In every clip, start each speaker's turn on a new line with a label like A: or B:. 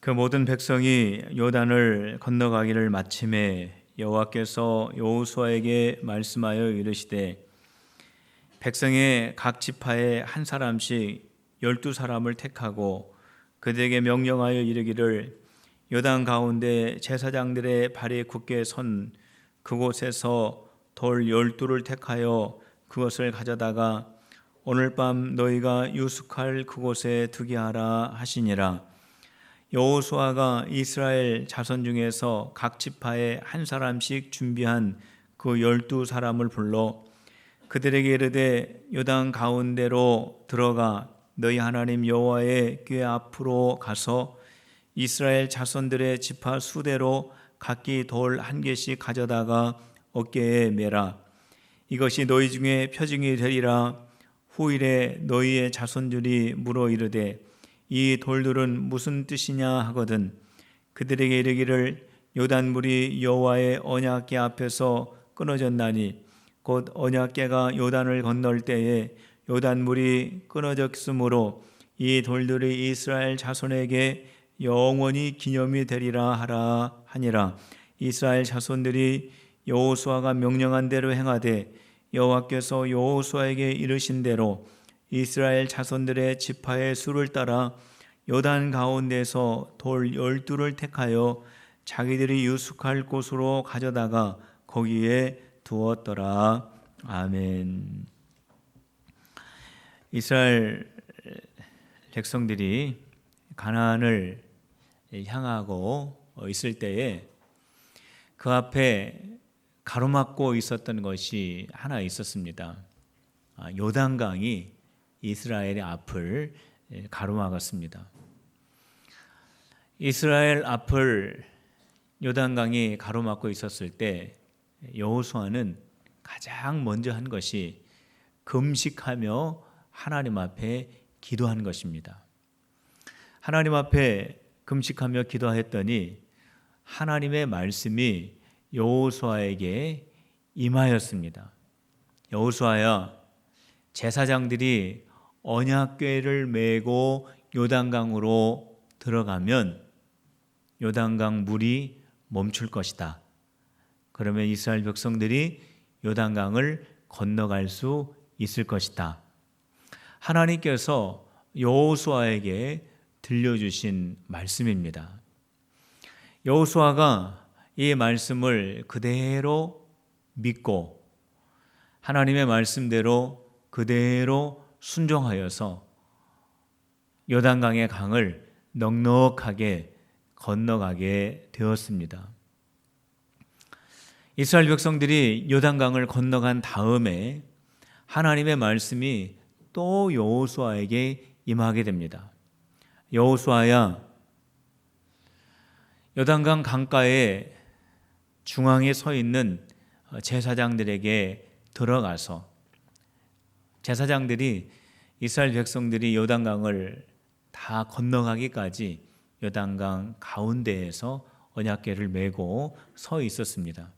A: 그 모든 백성이 요단을 건너가기를 마침에 여호와께서 여호수아에게 말씀하여 이르시되 백성의 각 지파에 한 사람씩 12사람을 택하고 그들에게 명령하여 이르기를 요단 가운데 제사장들의 발이 굳게 선 그곳에서 돌 12를 택하여 그것을 가져다가 오늘 밤 너희가 유숙할 그곳에 두게 하라 하시니라. 여호수아가 이스라엘 자손 중에서 각 지파에 한 사람씩 준비한 그 12사람을 불러 그들에게 이르되 요단 가운데로 들어가 너희 하나님 여호와의 궤 앞으로 가서 이스라엘 자손들의 지파 수대로 각기 돌 한 개씩 가져다가 어깨에 매라. 이것이 너희 중에 표징이 되리라. 후일에 너희의 자손들이 물어 이르되 이 돌들은 무슨 뜻이냐 하거든 그들에게 이르기를 요단물이 여호와의 언약궤 앞에서 끊어졌나니 곧 언약궤가 요단을 건널 때에 요단물이 끊어졌으므로 이 돌들이 이스라엘 자손에게 영원히 기념이 되리라 하라 하니라. 이스라엘 자손들이 여호수아가 명령한 대로 행하되 여호와께서 여호수아에게 이르신 대로 이스라엘 자손들의 지파의 수를 따라 요단 가운데서 돌 12를 택하여 자기들이 유숙할 곳으로 가져다가 거기에 두었더라. 아멘. 이스라엘 백성들이 가나안을 향하고 있을 때에 그 앞에 가로막고 있었던 것이 하나 있었습니다. 요단강이 이스라엘의 앞을 가로막았습니다. 이스라엘 앞을 요단강이 가로막고 있었을 때 여호수아는 가장 먼저 한 것이 금식하며 하나님 앞에 기도한 것입니다. 하나님 앞에 금식하며 기도했더니 하나님의 말씀이 여호수아에게 임하였습니다. 여호수아야, 제사장들이 언약궤를 메고 요단강으로 들어가면 요단강 물이 멈출 것이다. 그러면 이스라엘 백성들이 요단강을 건너갈 수 있을 것이다. 하나님께서 여호수아에게 들려주신 말씀입니다. 여호수아가 이 말씀을 그대로 믿고 하나님의 말씀대로 그대로 순종하여서 요단강의 강을 넉넉하게 건너가게 되었습니다. 이스라엘 백성들이 요단강을 건너간 다음에 하나님의 말씀이 또 여호수아에게 임하게 됩니다. 여호수아야, 요단강 강가에 중앙에 서 있는 제사장들에게 들어가서 제사장들이 이스라엘 백성들이 요단강을 다 건너가기까지 요단강 가운데에서 언약궤를 메고 서 있었습니다.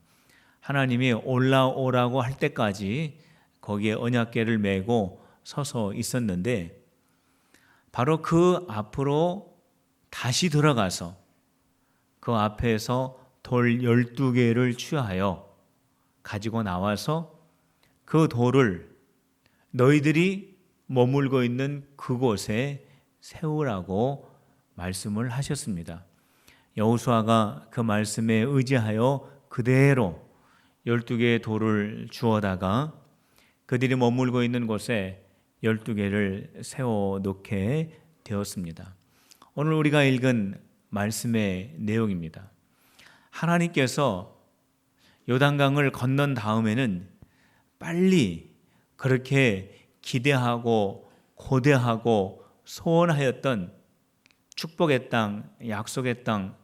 A: 하나님이 올라오라고 할 때까지 거기에 언약궤를 메고 서서 있었는데 바로 그 앞으로 다시 들어가서 그 앞에서 돌 12개를 취하여 가지고 나와서 그 돌을 너희들이 머물고 있는 그곳에 세우라고 말씀을 하셨습니다. 여호수아가 그 말씀에 의지하여 그대로 12개의 돌을 주어다가 그들이 머물고 있는 곳에 12개를 세워놓게 되었습니다. 오늘 우리가 읽은 말씀의 내용입니다. 하나님께서 요단강을 건넌 다음에는 빨리 그렇게 기대하고 고대하고 소원하였던 축복의 땅, 약속의 땅,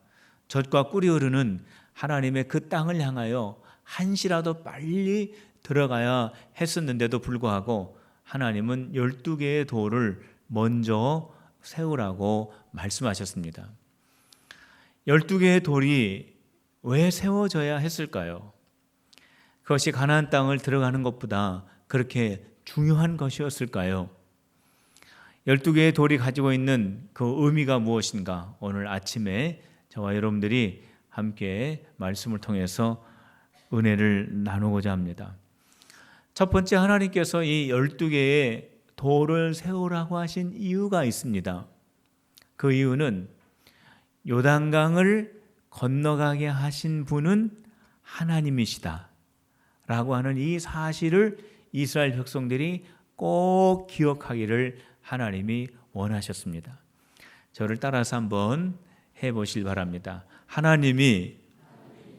A: 젖과 꿀이 흐르는 하나님의 그 땅을 향하여 한시라도 빨리 들어가야 했었는데도 불구하고 하나님은 12개의 돌을 먼저 세우라고 말씀하셨습니다. 12개의 돌이 왜 세워져야 했을까요? 그것이 가나안 땅을 들어가는 것보다 그렇게 중요한 것이었을까요? 12개의 돌이 가지고 있는 그 의미가 무엇인가? 오늘 아침에 저와 여러분들이 함께 말씀을 통해서 은혜를 나누고자 합니다. 첫 번째, 하나님께서 이 12개의 돌을 세우라고 하신 이유가 있습니다. 그 이유는 요단강을 건너가게 하신 분은 하나님이시다 라고 하는 이 사실을 이스라엘 백성들이 꼭 기억하기를 하나님이 원하셨습니다. 저를 따라서 한번 해보실 바랍니다. 하나님이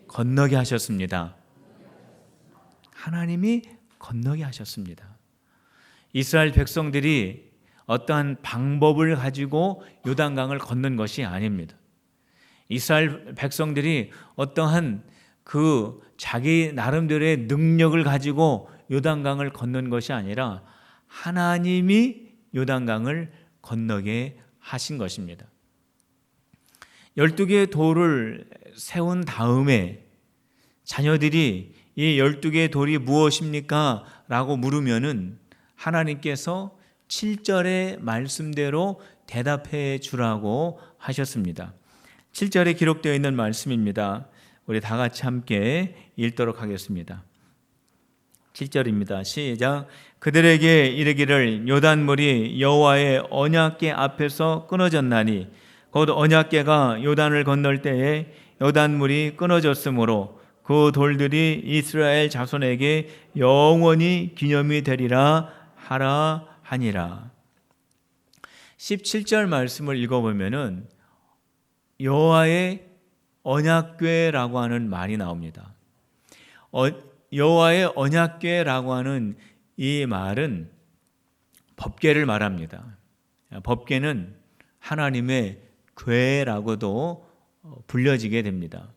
A: 건너게 하셨습니다. 하나님이 건너게 하셨습니다. 이스라엘 백성들이 어떠한 방법을 가지고 요단강을 건넌 것이 아닙니다. 이스라엘 백성들이 어떠한 그 자기 나름대로의 능력을 가지고 요단강을 건넌 것이 아니라 하나님이 요단강을 건너게 하신 것입니다. 12개의 돌을 세운 다음에 자녀들이 이 12개의 돌이 무엇입니까? 라고 물으면은 하나님께서 7절의 말씀대로 대답해 주라고 하셨습니다. 7절에 기록되어 있는 말씀입니다. 우리 다 같이 함께 읽도록 하겠습니다. 7절입니다. 시작. 그들에게 이르기를 요단물이 여호와의 언약궤 앞에서 끊어졌나니 곧 언약궤가 요단을 건널 때에 요단물이 끊어졌으므로 그 돌들이 이스라엘 자손에게 영원히 기념이 되리라 하라 하니라. 17절 말씀을 읽어보면은 여호와의 언약궤라고 하는 말이 나옵니다. 여호와의 언약궤라고 하는 이 말은 법궤를 말합니다. 법궤는 하나님의 궤라고도 불려지게 됩니다.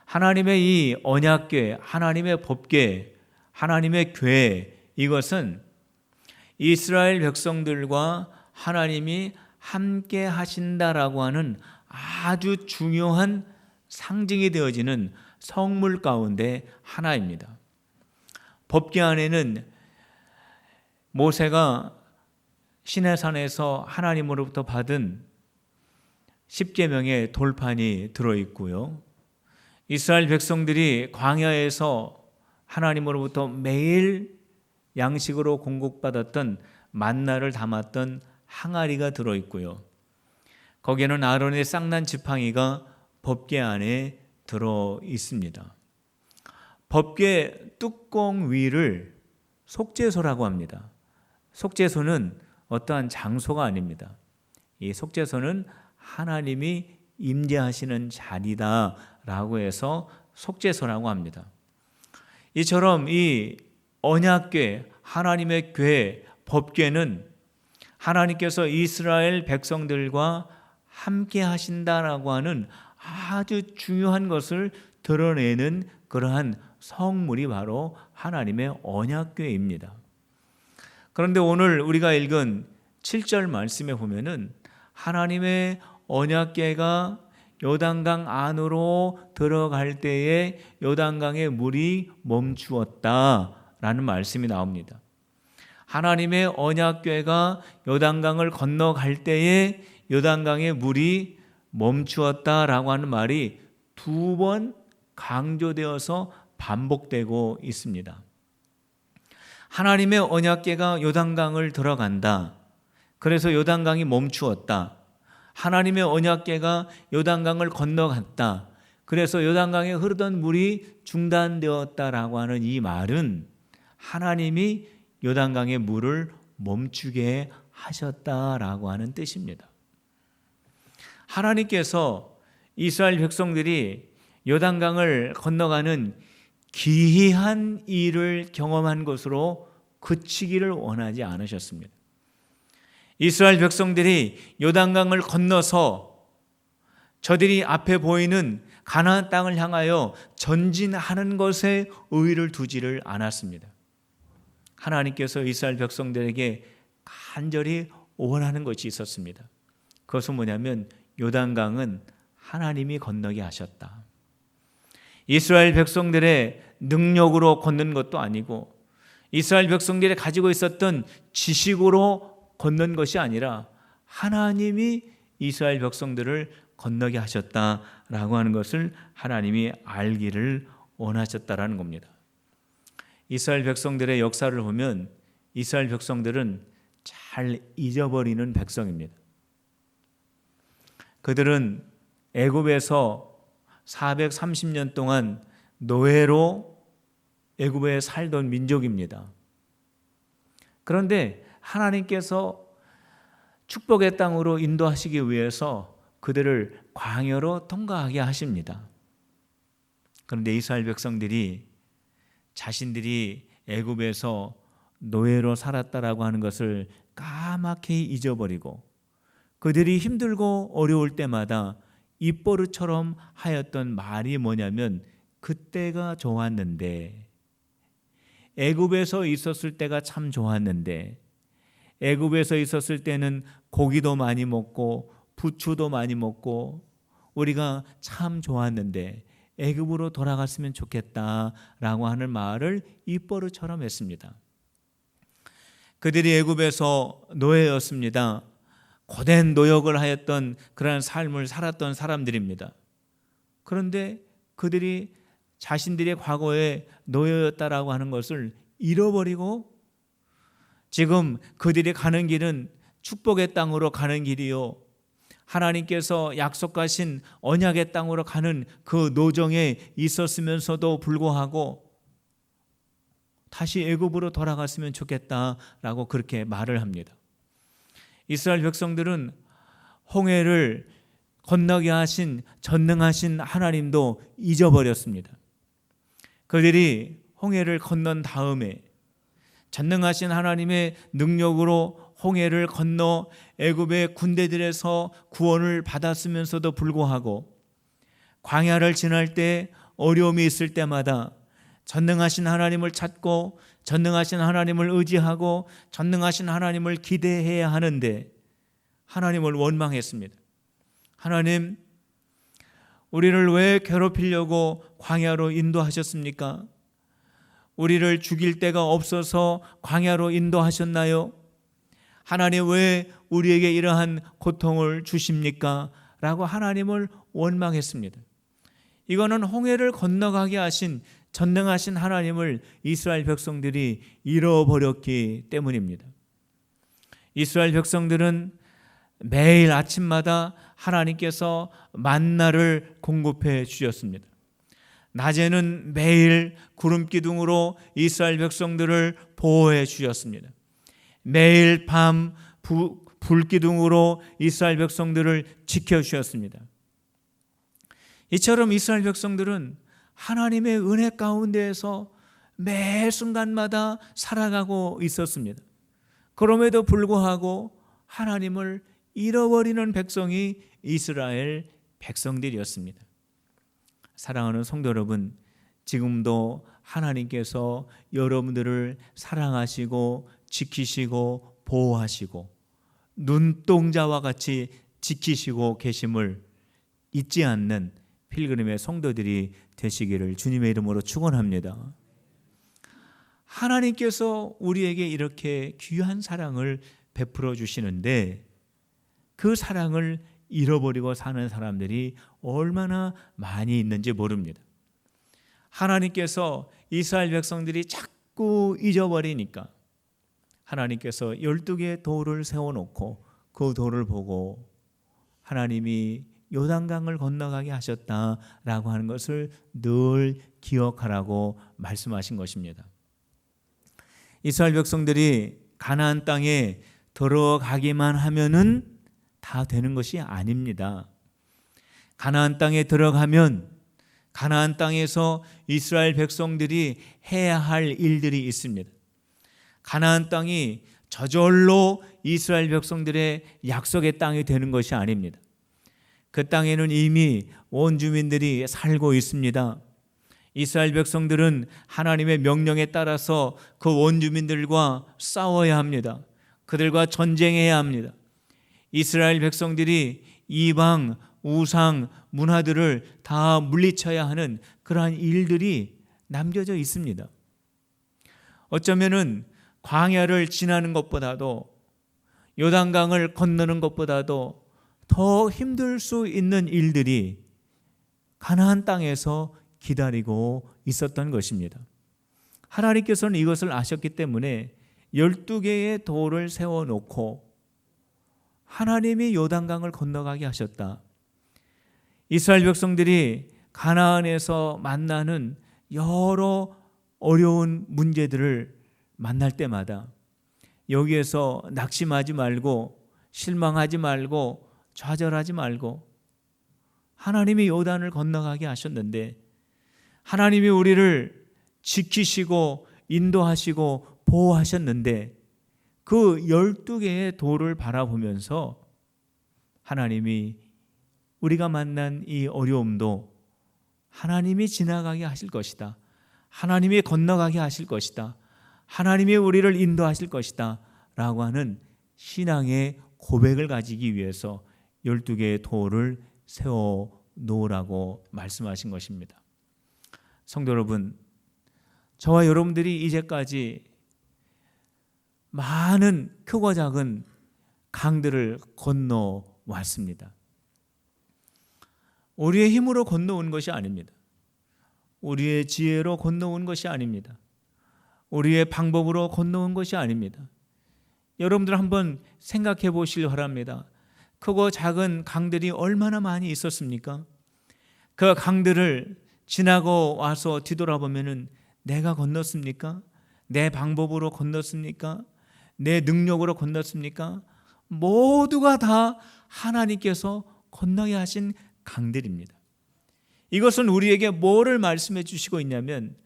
A: 하나님의 이 언약궤, 하나님의 법궤, 하나님의 궤, 이것은 이스라엘 백성들과 하나님이 함께 하신다라고 하는 아주 중요한 상징이 되어지는 성물 가운데 하나입니다. 법궤 안에는 모세가 시내산에서 하나님으로부터 받은 10계명의 돌판이 들어있고요. 이스라엘 백성들이 광야에서 하나님으로부터 매일 양식으로 공급받았던 만나를 담았던 항아리가 들어있고요. 거기에는 아론의 쌍난 지팡이가 법궤 안에 들어있습니다. 법궤 뚜껑 위를 속죄소라고 합니다. 속죄소는 어떠한 장소가 아닙니다. 이 속죄소는 하나님이 임재하시는 자리다라고 해서 속죄소라고 합니다. 이처럼 이 언약궤, 하나님의 궤, 법궤는 하나님께서 이스라엘 백성들과 함께 하신다라고 하는 아주 중요한 것을 드러내는 그러한 성물이 바로 하나님의 언약궤입니다. 그런데 오늘 우리가 읽은 7절 말씀에 보면은 하나님의 언약궤가 요단강 안으로 들어갈 때에 요단강의 물이 멈추었다라는 말씀이 나옵니다. 하나님의 언약궤가 요단강을 건너갈 때에 요단강의 물이 멈추었다라고 하는 말이 2번 강조되어서 반복되고 있습니다. 하나님의 언약궤가 요단강을 들어간다. 그래서 요단강이 멈추었다. 하나님의 언약궤가 요단강을 건너갔다. 그래서 요단강에 흐르던 물이 중단되었다라고 하는 이 말은 하나님이 요단강의 물을 멈추게 하셨다라고 하는 뜻입니다. 하나님께서 이스라엘 백성들이 요단강을 건너가는 기이한 일을 경험한 것으로 그치기를 원하지 않으셨습니다. 이스라엘 백성들이 요단강을 건너서 저들이 앞에 보이는 가나안 땅을 향하여 전진하는 것에 의의를 두지를 않았습니다. 하나님께서 이스라엘 백성들에게 간절히 원하는 것이 있었습니다. 그것은 뭐냐면 요단강은 하나님이 건너게 하셨다. 이스라엘 백성들의 능력으로 건넌 것도 아니고 이스라엘 백성들이 가지고 있었던 지식으로 건넌 것이 아니라 하나님이 이스라엘 백성들을 건너게 하셨다라고 하는 것을 하나님이 알기를 원하셨다라는 겁니다. 이스라엘 백성들의 역사를 보면 이스라엘 백성들은 잘 잊어버리는 백성입니다. 그들은 애굽에서 430년 동안 노예로 애굽에 살던 민족입니다. 그런데 하나님께서 축복의 땅으로 인도하시기 위해서 그들을 광야로 통과하게 하십니다. 그런데 이스라엘 백성들이 자신들이 애굽에서 노예로 살았다라고 하는 것을 까맣게 잊어버리고 그들이 힘들고 어려울 때마다 입버릇처럼 하였던 말이 뭐냐면 그때가 좋았는데, 애굽에서 있었을 때가 참 좋았는데, 애굽에서 있었을 때는 고기도 많이 먹고 부추도 많이 먹고 우리가 참 좋았는데 애굽으로 돌아갔으면 좋겠다라고 하는 말을 입버릇처럼 했습니다. 그들이 애굽에서 노예였습니다. 고된 노역을 하였던 그런 삶을 살았던 사람들입니다. 그런데 그들이 자신들의 과거에 노예였다라고 하는 것을 잃어버리고 지금 그들이 가는 길은 축복의 땅으로 가는 길이요, 하나님께서 약속하신 언약의 땅으로 가는 그 노정에 있었으면서도 불구하고 다시 애굽으로 돌아갔으면 좋겠다라고 그렇게 말을 합니다. 이스라엘 백성들은 홍해를 건너게 하신 전능하신 하나님도 잊어버렸습니다. 그들이 홍해를 건넌 다음에 전능하신 하나님의 능력으로 홍해를 건너 애굽의 군대들에서 구원을 받았으면서도 불구하고 광야를 지날 때 어려움이 있을 때마다 전능하신 하나님을 찾고 전능하신 하나님을 의지하고 전능하신 하나님을 기대해야 하는데 하나님을 원망했습니다. 하나님, 우리를 왜 괴롭히려고 광야로 인도하셨습니까? 우리를 죽일 데가 없어서 광야로 인도하셨나요? 하나님, 왜 우리에게 이러한 고통을 주십니까? 라고 하나님을 원망했습니다. 이거는 홍해를 건너가게 하신 전능하신 하나님을 이스라엘 백성들이 잃어버렸기 때문입니다. 이스라엘 백성들은 매일 아침마다 하나님께서 만나를 공급해 주셨습니다. 낮에는 매일 구름 기둥으로 이스라엘 백성들을 보호해 주셨습니다. 매일 밤 불기둥으로 이스라엘 백성들을 지켜주셨습니다. 이처럼 이스라엘 백성들은 하나님의 은혜 가운데에서 매 순간마다 살아가고 있었습니다. 그럼에도 불구하고 하나님을 잃어버리는 백성이 이스라엘 백성들이었습니다. 사랑하는 성도 여러분, 지금도 하나님께서 여러분들을 사랑하시고 지키시고 보호하시고 눈동자와 같이 지키시고 계심을 잊지 않는 필그림의 성도들이 되시기를 주님의 이름으로 축원합니다. 하나님께서 우리에게 이렇게 귀한 사랑을 베풀어 주시는데 그 사랑을 잃어버리고 사는 사람들이 얼마나 많이 있는지 모릅니다. 하나님께서 이스라엘 백성들이 자꾸 잊어버리니까 하나님께서 12개의 돌을 세워놓고 그 돌을 보고 하나님이 요단강을 건너가게 하셨다라고 하는 것을 늘 기억하라고 말씀하신 것입니다. 이스라엘 백성들이 가나안 땅에 들어가기만 하면은 다 되는 것이 아닙니다. 가나안 땅에 들어가면 가나안 땅에서 이스라엘 백성들이 해야 할 일들이 있습니다. 가나안 땅이 저절로 이스라엘 백성들의 약속의 땅이 되는 것이 아닙니다. 그 땅에는 이미 원주민들이 살고 있습니다. 이스라엘 백성들은 하나님의 명령에 따라서 그 원주민들과 싸워야 합니다. 그들과 전쟁해야 합니다. 이스라엘 백성들이 이방, 우상, 문화들을 다 물리쳐야 하는 그러한 일들이 남겨져 있습니다. 어쩌면은 광야를 지나는 것보다도 요단강을 건너는 것보다도 더 힘들 수 있는 일들이 가나안 땅에서 기다리고 있었던 것입니다. 하나님께서는 이것을 아셨기 때문에 12개의 돌을 세워놓고 하나님이 요단강을 건너가게 하셨다. 이스라엘 백성들이 가나안에서 만나는 여러 어려운 문제들을 만날 때마다 여기에서 낙심하지 말고 실망하지 말고 좌절하지 말고 하나님이 요단을 건너가게 하셨는데 하나님이 우리를 지키시고 인도하시고 보호하셨는데 그 12개의 돌을 바라보면서 하나님이 우리가 만난 이 어려움도 하나님이 지나가게 하실 것이다. 하나님이 건너가게 하실 것이다. 하나님이 우리를 인도하실 것이다 라고 하는 신앙의 고백을 가지기 위해서 12개의 돌을 세워 놓으라고 말씀하신 것입니다. 성도 여러분, 저와 여러분들이 이제까지 많은 크고 작은 강들을 건너왔습니다. 우리의 힘으로 건너온 것이 아닙니다. 우리의 지혜로 건너온 것이 아닙니다. 우리의 방법으로 건너온 것이 아닙니다. 여러분들 한번 생각해 보시기 바랍니다. 크고 작은 강들이 얼마나 많이 있었습니까? 그 강들을 지나고 와서 뒤돌아보면은 내가 건넜습니까? 내 방법으로 건넜습니까? 내 능력으로 건넜습니까? 모두가 다 하나님께서 건너게 하신 강들입니다. 이것은 우리에게 뭐를 말씀해 주시고 있냐면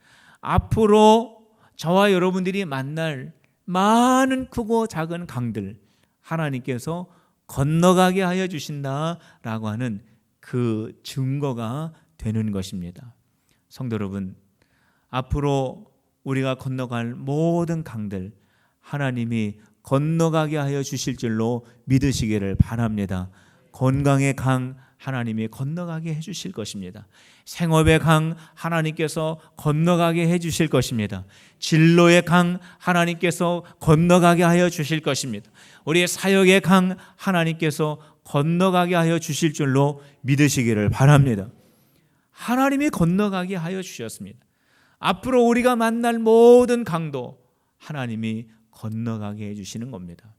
A: 앞으로 저와 여러분들이 만날 많은 크고 작은 강들 하나님께서 건너가게 하여 주신다라고 하는 그 증거가 되는 것입니다. 성도 여러분, 앞으로 우리가 건너갈 모든 강들 하나님이 건너가게 하여 주실 줄로 믿으시기를 바랍니다. 건강의 강 하나님이 건너가게 해주실 것입니다. 생업의 강 하나님께서 건너가게 해주실 것입니다. 진로의 강 하나님께서 건너가게 하여 주실 것입니다. 우리의 사역의 강 하나님께서 건너가게 하여 주실 줄로 믿으시기를 바랍니다. 하나님이 건너가게 하여 주셨습니다. 앞으로 우리가 만날 모든 강도 하나님이 건너가게 해주시는 겁니다.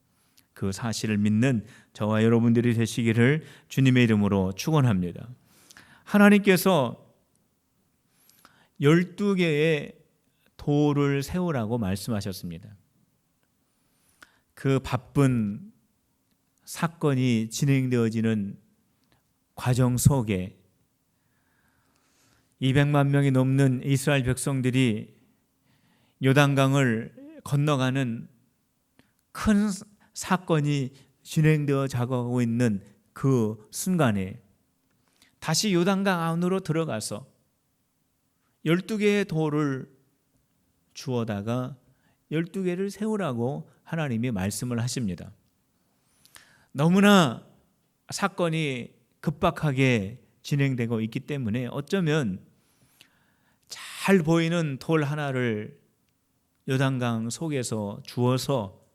A: 그 사실을 믿는 저와 여러분들이 되시기를 주님의 이름으로 축원합니다. 하나님께서 12개의 돌을 세우라고 말씀하셨습니다. 그 바쁜 사건이 진행되어지는 과정 속에 200만 명이 넘는 이스라엘 백성들이 요단강을 건너가는 큰 사건이 진행되어 가고 있는 그 순간에 다시 요단강 안으로 들어가서 12개의 돌을 주워다가 12개를 세우라고 하나님이 말씀을 하십니다. 너무나 사건이 급박하게 진행되고 있기 때문에 어쩌면 잘 보이는 돌 하나를 요단강 속에서 주워서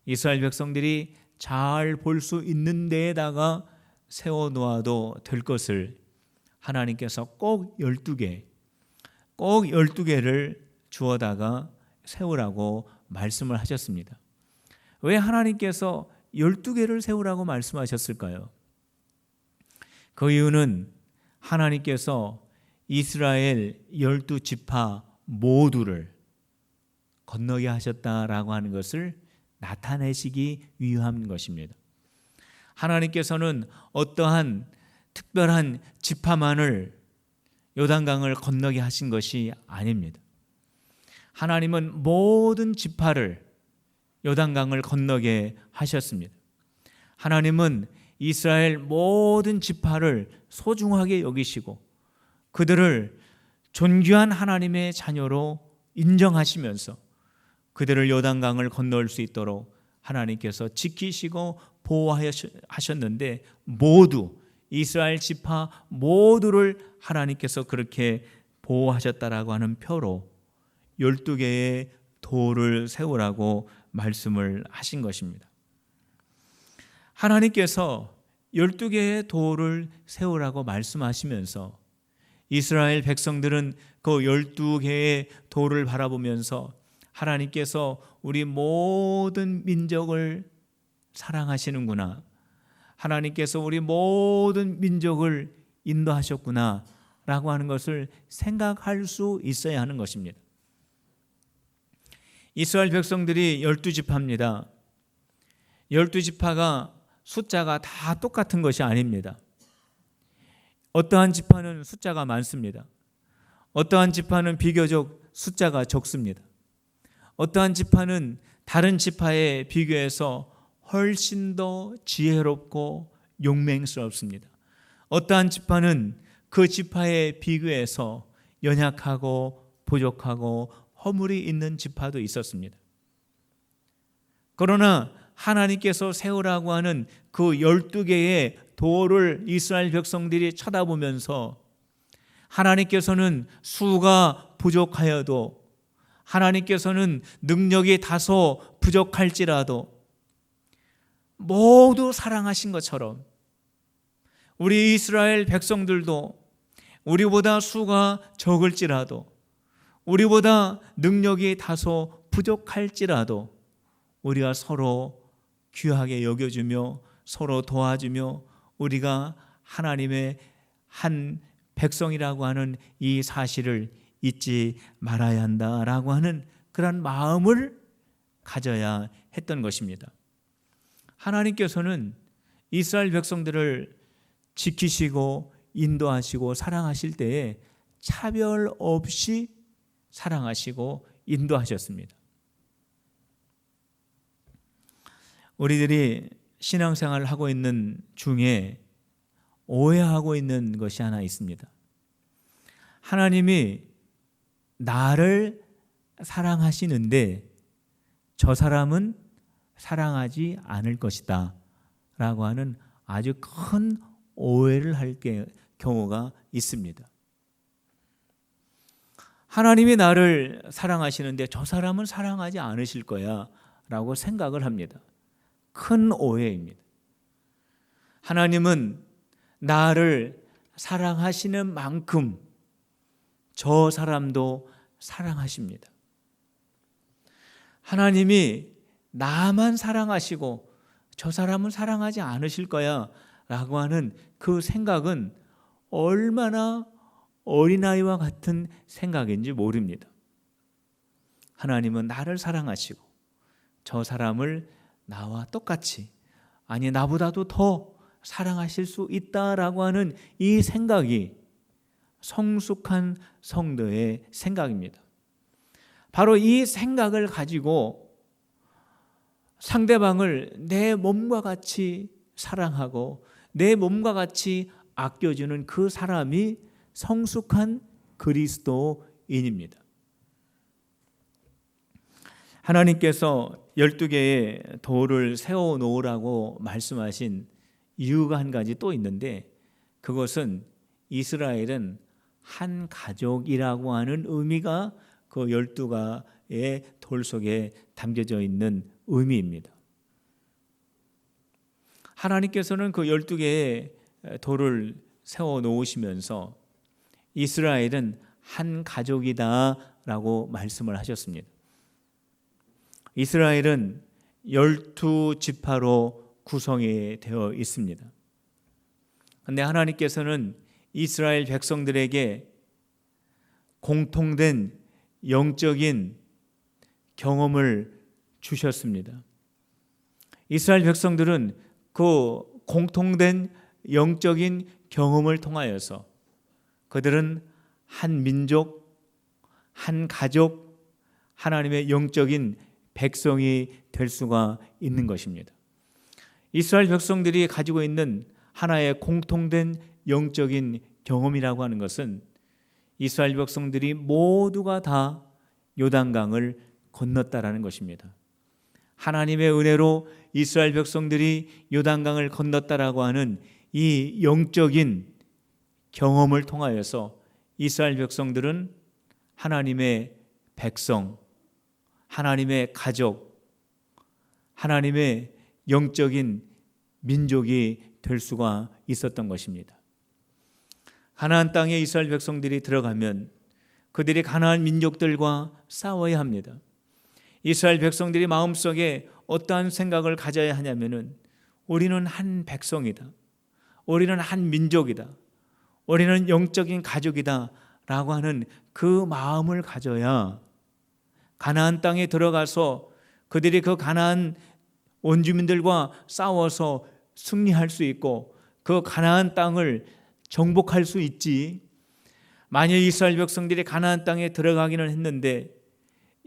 A: 이스라엘 백성들이 잘 볼 수 있는 데에다가 세워놓아도 될 것을 하나님께서 꼭 12개를 주워다가 세우라고 말씀을 하셨습니다. 왜 하나님께서 12개를 세우라고 말씀하셨을까요? 그 이유는 하나님께서 이스라엘 12지파 모두를 건너게 하셨다라고 하는 것을 나타내시기 위한 것입니다. 하나님께서는 어떠한 특별한 지파만을 요단강을 건너게 하신 것이 아닙니다. 하나님은 모든 지파를 요단강을 건너게 하셨습니다. 하나님은 이스라엘 모든 지파를 소중하게 여기시고 그들을 존귀한 하나님의 자녀로 인정하시면서 그들을 요단강을 건널 수 있도록 하나님께서 지키시고 보호하셨는데 모두 이스라엘 지파 모두를 하나님께서 그렇게 보호하셨다라고 하는 표로 12개의 돌을 세우라고 말씀을 하신 것입니다. 하나님께서 12개의 돌을 세우라고 말씀하시면서 이스라엘 백성들은 그 12개의 돌을 바라보면서 하나님께서 우리 모든 민족을 사랑하시는구나, 하나님께서 우리 모든 민족을 인도하셨구나 라고 하는 것을 생각할 수 있어야 하는 것입니다. 이스라엘 백성들이 12지파입니다. 12지파가 숫자가 다 똑같은 것이 아닙니다. 어떠한 지파는 숫자가 많습니다. 어떠한 지파는 비교적 숫자가 적습니다. 어떠한 지파는 다른 지파에 비교해서 훨씬 더 지혜롭고 용맹스럽습니다. 어떠한 지파는 그 지파에 비교해서 연약하고 부족하고 허물이 있는 지파도 있었습니다. 그러나 하나님께서 세우라고 하는 그 12개의 돌을 이스라엘 백성들이 쳐다보면서 하나님께서는 수가 부족하여도, 하나님께서는 능력이 다소 부족할지라도 모두 사랑하신 것처럼 우리 이스라엘 백성들도 우리보다 수가 적을지라도, 우리보다 능력이 다소 부족할지라도 우리가 서로 귀하게 여겨주며 서로 도와주며 우리가 하나님의 한 백성이라고 하는 이 사실을 잊지 말아야 한다라고 하는 그런 마음을 가져야 했던 것입니다. 하나님께서는 이스라엘 백성들을 지키시고 인도하시고 사랑하실 때에 차별 없이 사랑하시고 인도하셨습니다. 우리들이 신앙생활을 하고 있는 중에 오해하고 있는 것이 하나 있습니다. 하나님이 나를 사랑하시는데 저 사람은 사랑하지 않을 것이다 라고 하는 아주 큰 오해를 할 경우가 있습니다. 하나님이 나를 사랑하시는데 저 사람은 사랑하지 않으실 거야 라고 생각을 합니다. 큰 오해입니다. 하나님은 나를 사랑하시는 만큼 저 사람도 사랑하십니다. 하나님이 나만 사랑하시고 저 사람은 사랑하지 않으실 거야 라고 하는 그 생각은 얼마나 어린아이와 같은 생각인지 모릅니다. 하나님은 나를 사랑하시고 저 사람을 나와 똑같이, 아니 나보다도 더 사랑하실 수 있다라고 하는 이 생각이 성숙한 성도의 생각입니다. 바로 이 생각을 가지고 상대방을 내 몸과 같이 사랑하고 내 몸과 같이 아껴주는 그 사람이 성숙한 그리스도인입니다. 하나님께서 12개의 돌을 세워놓으라고 말씀하신 이유가 한 가지 또 있는데, 그것은 이스라엘은 한 가족이라고 하는 의미가 그 12개의 돌 속에 담겨져 있는 의미입니다. 하나님께서는 그 12개의 돌을 세워놓으시면서 이스라엘은 한 가족이다라고 말씀을 하셨습니다. 이스라엘은 12지파로 구성이 되어 있습니다. 그런데 하나님께서는 이스라엘 백성들에게 공통된 영적인 경험을 주셨습니다. 이스라엘 백성들은 그 공통된 영적인 경험을 통하여서 그들은 한 민족, 한 가족, 하나님의 영적인 백성이 될 수가 있는 것입니다. 이스라엘 백성들이 가지고 있는 하나의 공통된 영적인 경험이라고 하는 것은 이스라엘 백성들이 모두가 다 요단강을 건넜다라는 것입니다. 하나님의 은혜로 이스라엘 백성들이 요단강을 건넜다라고 하는 이 영적인 경험을 통하여서 이스라엘 백성들은 하나님의 백성, 하나님의 가족, 하나님의 영적인 민족이 될 수가 있었던 것입니다. 가나안 땅에 이스라엘 백성들이 들어가면 그들이 가나안 민족들과 싸워야 합니다. 이스라엘 백성들이 마음속에 어떠한 생각을 가져야 하냐면은 우리는 한 백성이다. 우리는 한 민족이다. 우리는 영적인 가족이다 라고 하는 그 마음을 가져야 가나안 땅에 들어가서 그들이 그 가나안 원주민들과 싸워서 승리할 수 있고 그 가나안 땅을 정복할 수 있지. 만일 이스라엘 백성들이 가나안 땅에 들어가기는 했는데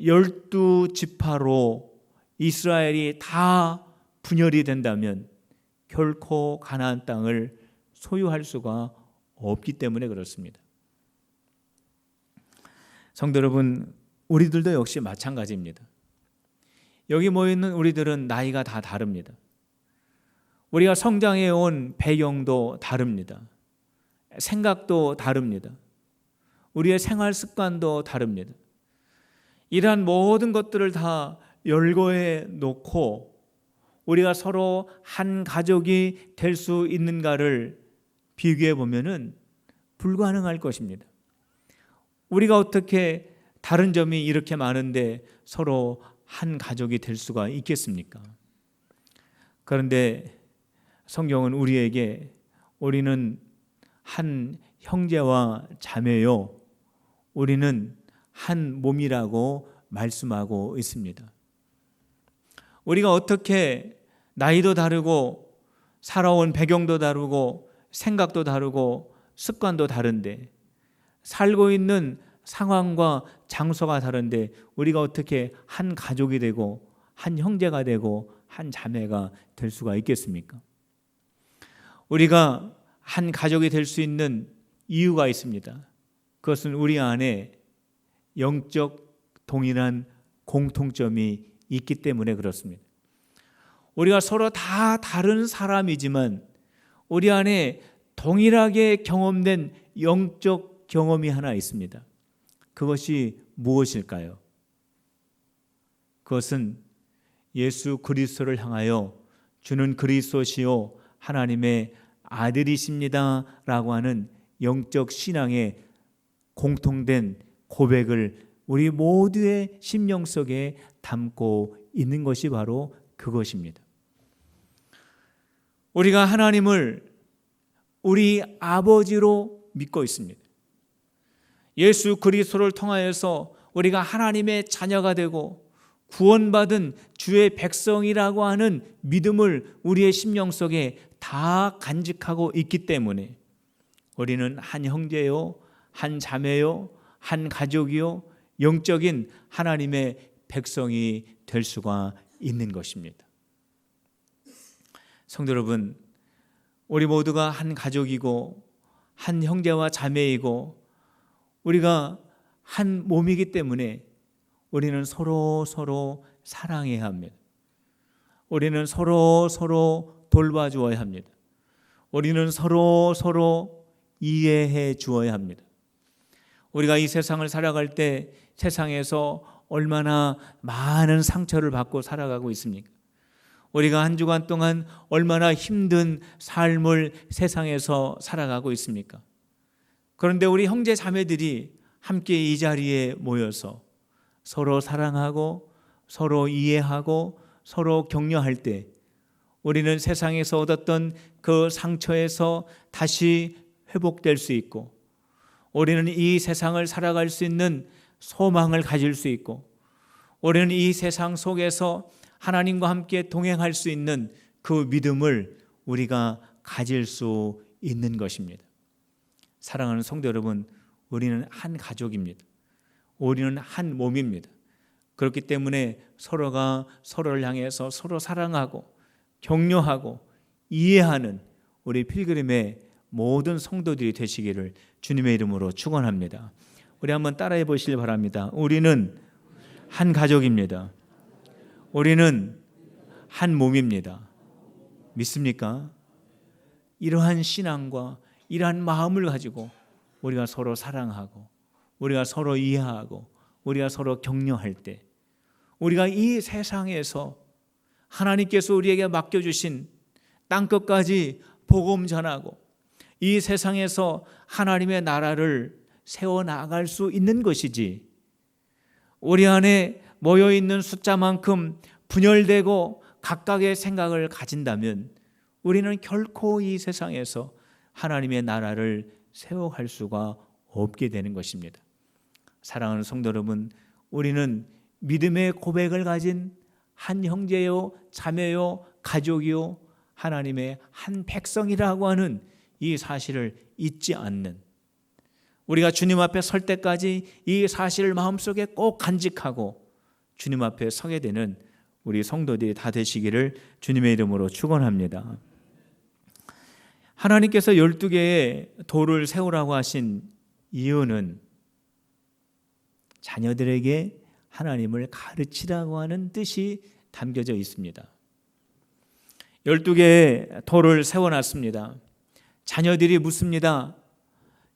A: 12지파로 이스라엘이 다 분열이 된다면 결코 가나안 땅을 소유할 수가 없기 때문에 그렇습니다. 성도 여러분, 우리들도 역시 마찬가지입니다. 여기 모여있는 우리들은 나이가 다 다릅니다. 우리가 성장해 온 배경도 다릅니다. 생각도 다릅니다. 우리의 생활 습관도 다릅니다. 이러한 모든 것들을 다 열거해 놓고 우리가 서로 한 가족이 될 수 있는가를 비교해 보면은 불가능할 것입니다. 우리가 어떻게 다른 점이 이렇게 많은데 서로 한 가족이 될 수가 있겠습니까? 그런데 성경은 우리에게 우리는 한 형제와 자매요, 우리는 한 몸이라고 말씀하고 있습니다. 우리가 어떻게 나이도 다르고 살아온 배경도 다르고 생각도 다르고 습관도 다른데 살고 있는 상황과 장소가 다른데 우리가 어떻게 한 가족이 되고 한 형제가 되고 한 자매가 될 수가 있겠습니까? 우리가 한 가족이 될 수 있는 이유가 있습니다. 그것은 우리 안에 영적 동일한 공통점이 있기 때문에 그렇습니다. 우리가 서로 다 다른 사람이지만 우리 안에 동일하게 경험된 영적 경험이 하나 있습니다. 그것이 무엇일까요? 그것은 예수 그리스도를 향하여 주는 그리스도시요 하나님의 아들이십니다 라고 하는 영적 신앙의 공통된 고백을 우리 모두의 심령 속에 담고 있는 것이 바로 그것입니다. 우리가 하나님을 우리 아버지로 믿고 있습니다. 예수 그리스도를 통하여서 우리가 하나님의 자녀가 되고 구원받은 주의 백성이라고 하는 믿음을 우리의 심령 속에 다 간직하고 있기 때문에 우리는 한 형제요, 한 자매요, 한 가족이요, 영적인 하나님의 백성이 될 수가 있는 것입니다. 성도 여러분, 우리 모두가 한 가족이고 한 형제와 자매이고 우리가 한 몸이기 때문에 우리는 서로 사랑해야 합니다. 우리는 서로 돌봐주어야 합니다. 우리는 서로 이해해 주어야 합니다. 우리가 이 세상을 살아갈 때 세상에서 얼마나 많은 상처를 받고 살아가고 있습니까? 우리가 한 주간 동안 얼마나 힘든 삶을 세상에서 살아가고 있습니까? 그런데 우리 형제 자매들이 함께 이 자리에 모여서 서로 사랑하고 서로 이해하고 서로 격려할 때 우리는 세상에서 얻었던 그 상처에서 다시 회복될 수 있고 우리는 이 세상을 살아갈 수 있는 소망을 가질 수 있고 우리는 이 세상 속에서 하나님과 함께 동행할 수 있는 그 믿음을 우리가 가질 수 있는 것입니다. 사랑하는 성도 여러분, 우리는 한 가족입니다. 우리는 한 몸입니다. 그렇기 때문에 서로가 서로를 향해서 서로 사랑하고 격려하고 이해하는 우리 필그림의 모든 성도들이 되시기를 주님의 이름으로 축원합니다. 우리 한번 따라해 보시길 바랍니다. 우리는 한 가족입니다. 우리는 한 몸입니다. 믿습니까? 이러한 신앙과 이러한 마음을 가지고 우리가 서로 사랑하고 우리가 서로 이해하고 우리가 서로 격려할 때 우리가 이 세상에서 하나님께서 우리에게 맡겨주신 땅끝까지 복음 전하고 이 세상에서 하나님의 나라를 세워나갈 수 있는 것이지, 우리 안에 모여있는 숫자만큼 분열되고 각각의 생각을 가진다면 우리는 결코 이 세상에서 하나님의 나라를 세워갈 수가 없게 되는 것입니다. 사랑하는 성도 여러분, 우리는 믿음의 고백을 가진 한 형제요, 자매요, 가족이요, 하나님의 한 백성이라고 하는 이 사실을 잊지 않는, 우리가 주님 앞에 설 때까지 이 사실을 마음속에 꼭 간직하고 주님 앞에 서게 되는 우리 성도들이 다 되시기를 주님의 이름으로 축원합니다. 하나님께서 12개의 돌을 세우라고 하신 이유는 자녀들에게 하나님을 가르치라고 하는 뜻이 담겨져 있습니다. 12개의 돌을 세워놨습니다. 자녀들이 묻습니다.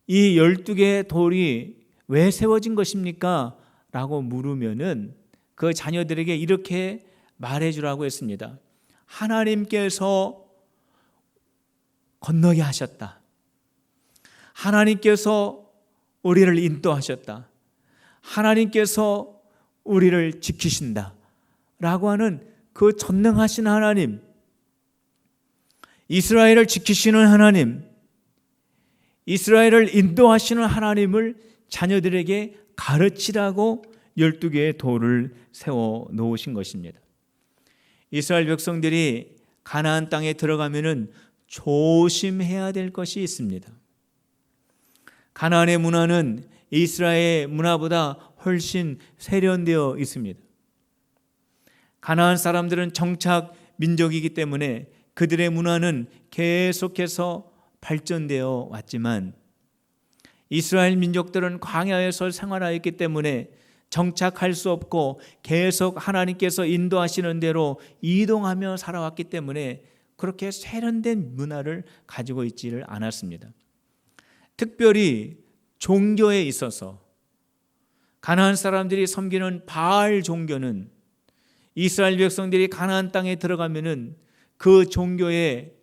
A: 이 12개의 돌이 왜 세워진 것입니까? 라고 물으면은 그 자녀들에게 이렇게 말해주라고 했습니다. 하나님께서 건너게 하셨다. 하나님께서 우리를 인도하셨다. 하나님께서 우리를 지키신다. 라고 하는 그 전능하신 하나님, 이스라엘을 지키시는 하나님, 이스라엘을 인도하시는 하나님을 자녀들에게 가르치라고 12개의 돌을 세워 놓으신 것입니다. 이스라엘 백성들이 가나안 땅에 들어가면은 조심해야 될 것이 있습니다. 가나안의 문화는 이스라엘의 문화보다 훨씬 세련되어 있습니다. 가나안 사람들은 정착 민족이기 때문에 그들의 문화는 계속해서 발전되어 왔지만 이스라엘 민족들은 광야에서 생활하였기 때문에 정착할 수 없고 계속 하나님께서 인도하시는 대로 이동하며 살아왔기 때문에 그렇게 세련된 문화를 가지고 있지를 않았습니다. 특별히 종교에 있어서 가나안 사람들이 섬기는 바알 종교는 이스라엘 백성들이 가나안 땅에 들어가면은 그 종교에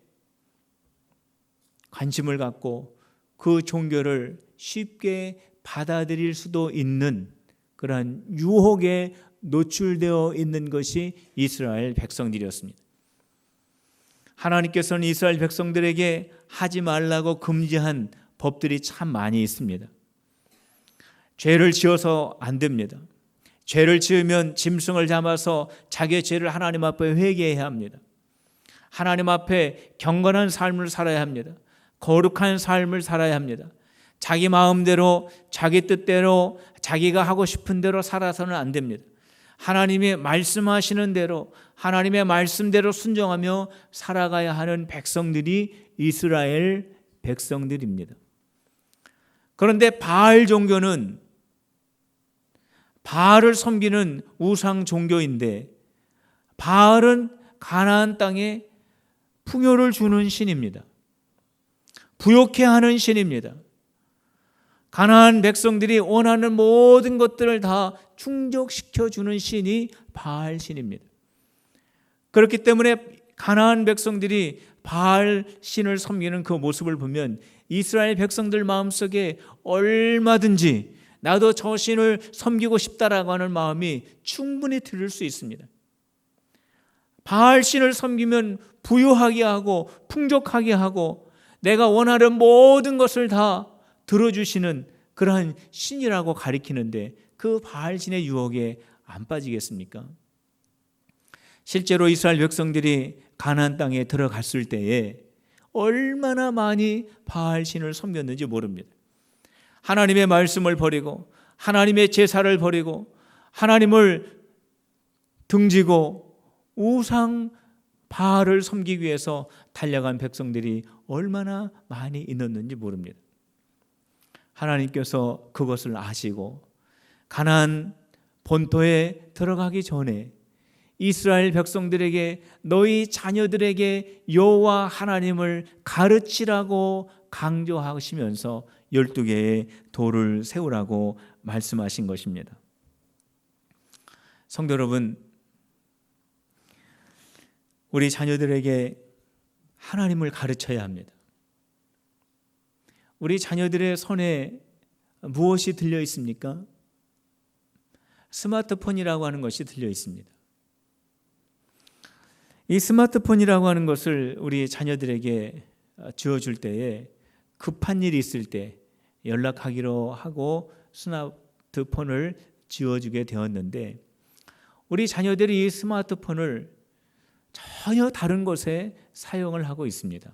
A: 관심을 갖고 그 종교를 쉽게 받아들일 수도 있는 그러한 유혹에 노출되어 있는 것이 이스라엘 백성들이었습니다. 하나님께서는 이스라엘 백성들에게 하지 말라고 금지한 법들이 참 많이 있습니다. 죄를 지어서 안 됩니다. 죄를 지으면 짐승을 잡아서 자기의 죄를 하나님 앞에 회개해야 합니다. 하나님 앞에 경건한 삶을 살아야 합니다. 거룩한 삶을 살아야 합니다. 자기 마음대로, 자기 뜻대로, 자기가 하고 싶은 대로 살아서는 안 됩니다. 하나님이 말씀하시는 대로, 하나님의 말씀대로 순종하며 살아가야 하는 백성들이 이스라엘 백성들입니다. 그런데 바알 종교는 바알을 섬기는 우상 종교인데, 바알은 가나안 땅에 풍요를 주는 신입니다. 부욕해 하는 신입니다. 가나안 백성들이 원하는 모든 것들을 다 충족시켜 주는 신이 바알 신입니다. 그렇기 때문에 가나안 백성들이 바알 신을 섬기는 그 모습을 보면 이스라엘 백성들 마음속에 얼마든지 나도 저 신을 섬기고 싶다라고 하는 마음이 충분히 들을 수 있습니다. 바알 신을 섬기면 부유하게 하고 풍족하게 하고 내가 원하는 모든 것을 다 들어주시는 그러한 신이라고 가리키는데 그 바알 신의 유혹에 안 빠지겠습니까? 실제로 이스라엘 백성들이 가나안 땅에 들어갔을 때에 얼마나 많이 바알 신을 섬겼는지 모릅니다. 하나님의 말씀을 버리고 하나님의 제사를 버리고 하나님을 등지고 우상 바알을 섬기기 위해서 달려간 백성들이 얼마나 많이 있었는지 모릅니다. 하나님께서 그것을 아시고 가나안 본토에 들어가기 전에 이스라엘 백성들에게 너희 자녀들에게 여호와 하나님을 가르치라고 강조하시면서 12개의 돌을 세우라고 말씀하신 것입니다. 성도 여러분, 우리 자녀들에게 하나님을 가르쳐야 합니다. 우리 자녀들의 손에 무엇이 들려 있습니까? 스마트폰이라고 하는 것이 들려 있습니다. 이 스마트폰이라고 하는 것을 우리 자녀들에게 주어줄 때에 급한 일이 있을 때 연락하기로 하고 스마트폰을 지어주게 되었는데, 우리 자녀들이 이 스마트폰을 전혀 다른 곳에 사용을 하고 있습니다.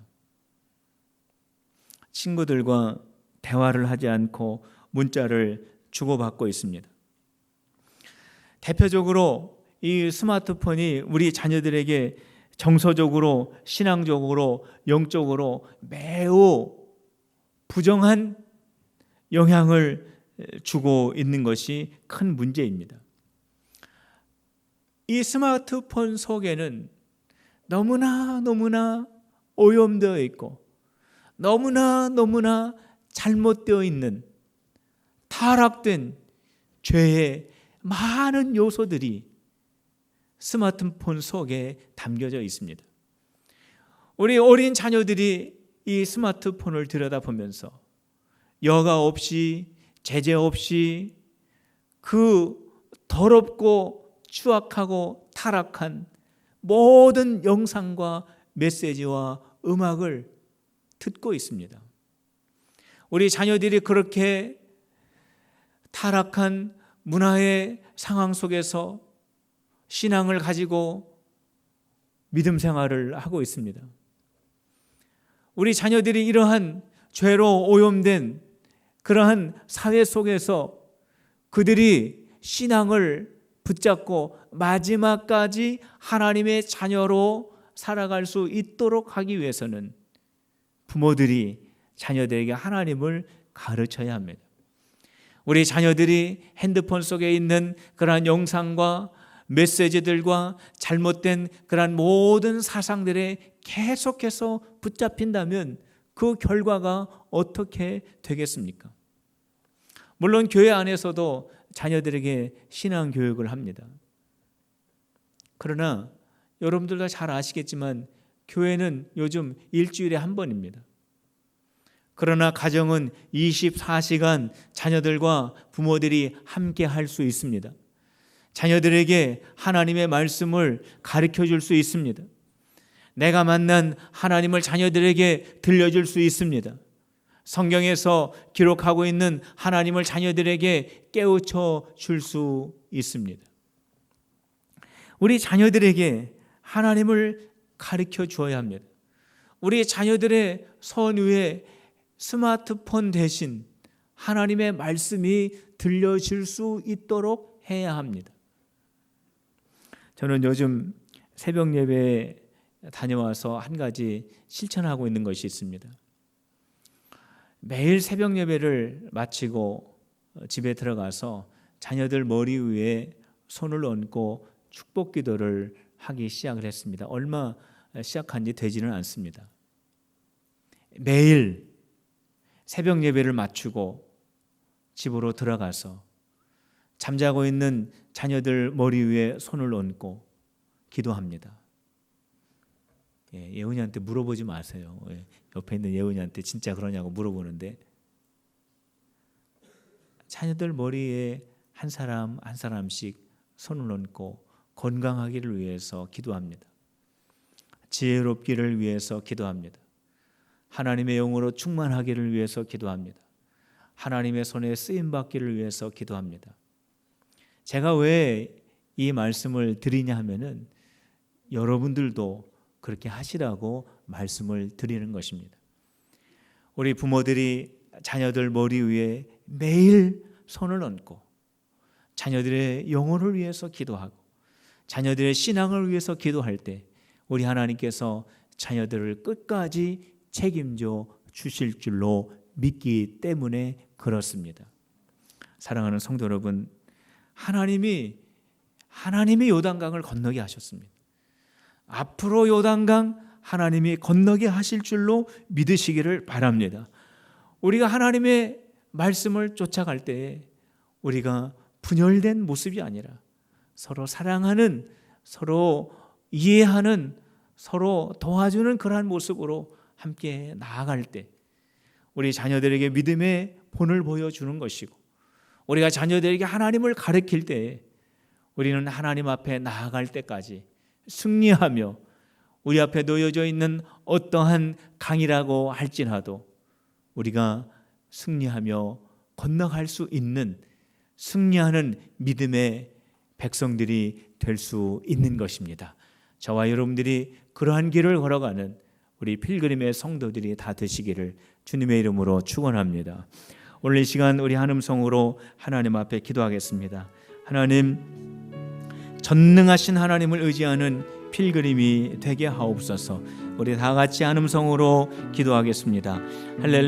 A: 친구들과 대화를 하지 않고 문자를 주고받고 있습니다. 대표적으로 이 스마트폰이 우리 자녀들에게 정서적으로, 신앙적으로, 영적으로 매우 부정한 영향을 주고 있는 것이 큰 문제입니다. 이 스마트폰 속에는 너무나 오염되어 있고 너무나 잘못되어 있는 타락된 죄의 많은 요소들이 스마트폰 속에 담겨져 있습니다. 우리 어린 자녀들이 이 스마트폰을 들여다보면서 여과 없이, 제재 없이 그 더럽고 추악하고 타락한 모든 영상과 메시지와 음악을 듣고 있습니다. 우리 자녀들이 그렇게 타락한 문화의 상황 속에서 신앙을 가지고 믿음 생활을 하고 있습니다. 우리 자녀들이 이러한 죄로 오염된 그러한 사회 속에서 그들이 신앙을 붙잡고 마지막까지 하나님의 자녀로 살아갈 수 있도록 하기 위해서는 부모들이 자녀들에게 하나님을 가르쳐야 합니다. 우리 자녀들이 핸드폰 속에 있는 그러한 영상과 메시지들과 잘못된 그러한 모든 사상들에 계속해서 붙잡힌다면 그 결과가 어떻게 되겠습니까? 물론 교회 안에서도 자녀들에게 신앙 교육을 합니다. 그러나 여러분들도 잘 아시겠지만 교회는 요즘 일주일에 한 번입니다. 그러나 가정은 24시간 자녀들과 부모들이 함께 할 수 있습니다. 자녀들에게 하나님의 말씀을 가르쳐 줄 수 있습니다. 내가 만난 하나님을 자녀들에게 들려줄 수 있습니다. 성경에서 기록하고 있는 하나님을 자녀들에게 깨우쳐 줄 수 있습니다. 우리 자녀들에게 하나님을 가르쳐 주어야 합니다. 우리 자녀들의 손 위에 스마트폰 대신 하나님의 말씀이 들려질 수 있도록 해야 합니다. 저는 요즘 새벽 예배에 다녀와서 한 가지 실천하고 있는 것이 있습니다. 매일 새벽 예배를 마치고 집에 들어가서 자녀들 머리 위에 손을 얹고 축복 기도를 하기 시작을 했습니다. 얼마 시작한 지 되지는 않습니다. 매일 새벽 예배를 마치고 집으로 들어가서 잠자고 있는 자녀들 머리 위에 손을 얹고 기도합니다. 예은이한테 물어보지 마세요. 옆에 있는 예은이한테 진짜 그러냐고 물어보는데, 자녀들 머리에 한 사람 한 사람씩 손을 얹고 건강하기를 위해서 기도합니다. 지혜롭기를 위해서 기도합니다. 하나님의 영으로 충만하기를 위해서 기도합니다. 하나님의 손에 쓰임받기를 위해서 기도합니다. 제가 왜 이 말씀을 드리냐 하면은 여러분들도 그렇게 하시라고 말씀을 드리는 것입니다. 우리 부모들이 자녀들 머리 위에 매일 손을 얹고 자녀들의 영혼을 위해서 기도하고 자녀들의 신앙을 위해서 기도할 때 우리 하나님께서 자녀들을 끝까지 책임져 주실 줄로 믿기 때문에 그렇습니다. 사랑하는 성도 여러분, 하나님이 요단강을 건너게 하셨습니다. 앞으로 요단강 하나님이 건너게 하실 줄로 믿으시기를 바랍니다. 우리가 하나님의 말씀을 쫓아갈 때 우리가 분열된 모습이 아니라 서로 사랑하는, 서로 이해하는, 서로 도와주는 그러한 모습으로 함께 나아갈 때 우리 자녀들에게 믿음의 본을 보여주는 것이고, 우리가 자녀들에게 하나님을 가르칠 때 우리는 하나님 앞에 나아갈 때까지 승리하며 우리 앞에 놓여져 있는 어떠한 강이라고 할지라도 우리가 승리하며 건너갈 수 있는, 승리하는 믿음의 백성들이 될 수 있는 것입니다. 저와 여러분들이 그러한 길을 걸어가는 우리 필그림의 성도들이 다 되시기를 주님의 이름으로 축원합니다. 오늘 이 시간 우리 한음성으로 하나님 앞에 기도하겠습니다. 하나님, 전능하신 하나님을 의지하는 필그림이 되게 하옵소서. 우리 다 같이 한음성으로 기도하겠습니다. 할렐루야.